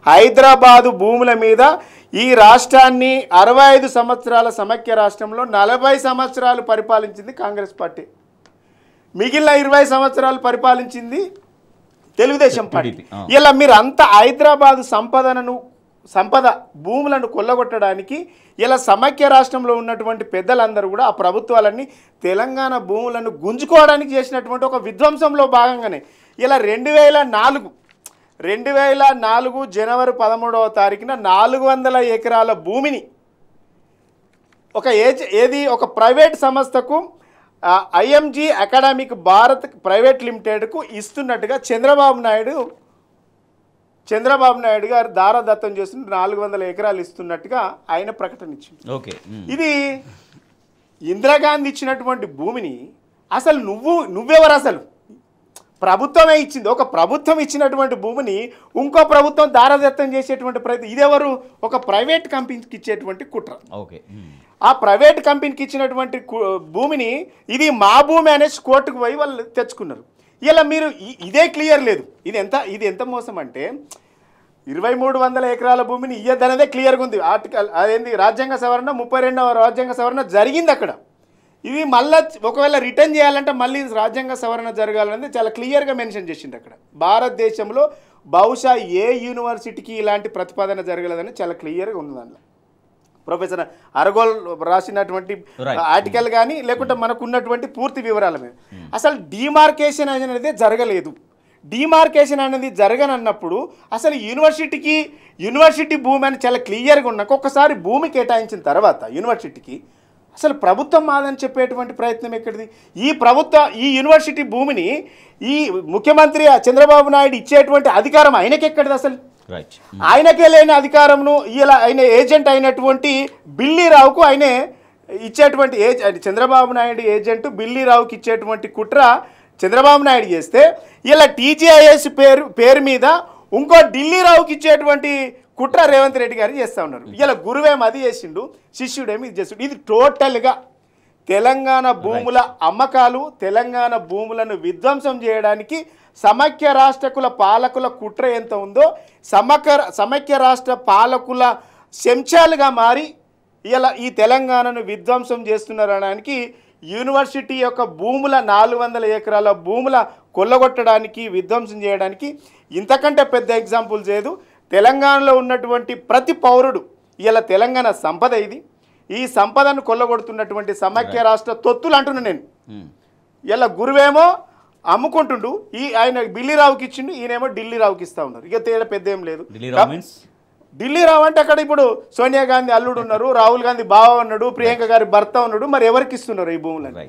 హైదరాబాదు భూముల మీద ఈ రాష్ట్రాన్ని 65 సంవత్సరాల సమైక్య రాష్ట్రంలో 40 సంవత్సరాలు పరిపాలించింది కాంగ్రెస్ పార్టీ. మిగిలిన 20 సంవత్సరాలు పరిపాలించింది తెలుగుదేశం పార్టీ. ఇలా మీరు అంత హైదరాబాదు సంపద భూములను కొల్లగొట్టడానికి ఇలా సమైక్య రాష్ట్రంలో ఉన్నటువంటి పెద్దలందరూ కూడా ఆ ప్రభుత్వాలన్నీ తెలంగాణ భూములను గుంజుకోవడానికి చేసినటువంటి ఒక విధ్వంసంలో భాగంగానే ఇలా 2004 జనవరి 13వ తారీఖున 400 ఎకరాల భూమిని ఒక ప్రైవేట్ సంస్థకు ఐఎంజీ అకాడమిక్ భారత్ ప్రైవేట్ లిమిటెడ్కు ఇస్తున్నట్టుగా చంద్రబాబు నాయుడు గారు దారాదత్తం చేస్తున్న 400 ఎకరాలు ఇస్తున్నట్టుగా ఆయన ప్రకటన ఇచ్చింది. ఇది ఇందిరాగాంధీ ఇచ్చినటువంటి భూమిని అసలు నువ్వెవరు అసలు ప్రభుత్వమే ఇచ్చింది. ఒక ప్రభుత్వం ఇచ్చినటువంటి భూమిని ఇంకో ప్రభుత్వం దారాదత్తం చేసేటువంటి ప్రయత్నం ఇదెవరు ఒక ప్రైవేట్ కంపెనీకి ఇచ్చేటువంటి కుట్ర. ఆ ప్రైవేట్ కంపెనీకి ఇచ్చినటువంటి భూమిని ఇది మా భూమి అనేసి కోర్టుకు పోయి వాళ్ళు తెచ్చుకున్నారు. ఇలా మీరు ఇదే క్లియర్ లేదు. ఇది ఎంత మోసం అంటే 2300 ఎకరాల భూమిని ఇయ్యద్దనేదే క్లియర్గా ఉంది. ఆర్టికల్ అదేంది రాజ్యాంగ సవరణ 32వ రాజ్యాంగ సవరణ జరిగింది అక్కడ. ఇది మళ్ళీ ఒకవేళ రిటర్న్ చేయాలంటే మళ్ళీ రాజ్యాంగ సవరణ జరగాలనేది చాలా క్లియర్గా మెన్షన్ చేసింది అక్కడ. భారతదేశంలో బహుశా ఏ యూనివర్సిటీకి ఇలాంటి ప్రతిపాదన జరగలేదని చాలా క్లియర్గా ఉంది దానిలో. ప్రొఫెసర్ అరగోల్ రాసినటువంటి ఆర్టికల్ కానీ లేకుంటే మనకు ఉన్నటువంటి పూర్తి వివరాల మీద అసలు డిమార్కేషన్ అనేది జరగలేదు. డిమార్కేషన్ అనేది జరగనన్నప్పుడు అసలు యూనివర్సిటీ భూమి అని చాలా క్లియర్గా ఉన్నాక ఒక్కసారి భూమి కేటాయించిన తర్వాత యూనివర్సిటీకి అసలు ప్రభుత్వం మాదని చెప్పేటువంటి ప్రయత్నం ఎక్కడిది? ఈ యూనివర్సిటీ భూమిని ఈ ముఖ్యమంత్రి చంద్రబాబు నాయుడు ఇచ్చేటువంటి అధికారం ఆయనకెక్కడిది? అసలు ఆయనకే లేని అధికారంను ఇలా ఆయన ఏజెంట్ అయినటువంటి బిల్లీరావుకు ఆయనే ఇచ్చేటువంటి చంద్రబాబు నాయుడు ఏజెంట్ బిల్లీరావుకి ఇచ్చేటువంటి కుట్ర చంద్రబాబు నాయుడు చేస్తే ఇలా టీజీఐఎస్ పేరు మీద ఇంకో ఢిల్లీరావుకి ఇచ్చేటువంటి కుట్ర రేవంత్ రెడ్డి గారు చేస్తూ ఉన్నారు. ఇలా గురువేమో అది చేసిండు, శిష్యుడేమో ఇది చేసిండు. ఇది టోటల్గా తెలంగాణ భూముల అమ్మకాలు, తెలంగాణ భూములను విధ్వంసం చేయడానికి సమైక్య రాష్ట్రకుల పాలకుల కుట్ర ఎంత ఉందో సమైక్య రాష్ట్ర పాలకుల శంచాలుగా మారి ఇలా ఈ తెలంగాణను విధ్వంసం చేస్తున్నారనడానికి యూనివర్సిటీ యొక్క భూముల 400 ఎకరాల భూముల కొల్లగొట్టడానికి విధ్వంసం చేయడానికి ఇంతకంటే పెద్ద ఎగ్జాంపుల్ లేదు. తెలంగాణలో ఉన్నటువంటి ప్రతి పౌరుడు ఇలా తెలంగాణ సంపద ఇది. ఈ సంపదను కొల్లగొడుతున్నటువంటి సమైక్య రాష్ట్ర తొత్తులు అంటున్నా నేను. ఇలా గురువేమో అమ్ముకుంటుండు, ఆయన బిల్లీరావుకి ఇచ్చిండు, ఈయనేమో ఢిల్లీరావుకి ఇస్తూ ఉన్నారు. ఇక తేడా పెద్ద ఏం లేదు. ఢిల్లీరావు అంటే అక్కడ ఇప్పుడు సోనియా గాంధీ అల్లుడు ఉన్నారు, రాహుల్ గాంధీ బావ ఉన్నాడు, ప్రియాంక గారి భర్త ఉన్నాడు. మరి ఎవరికి ఇస్తున్నారు ఈ భూములని?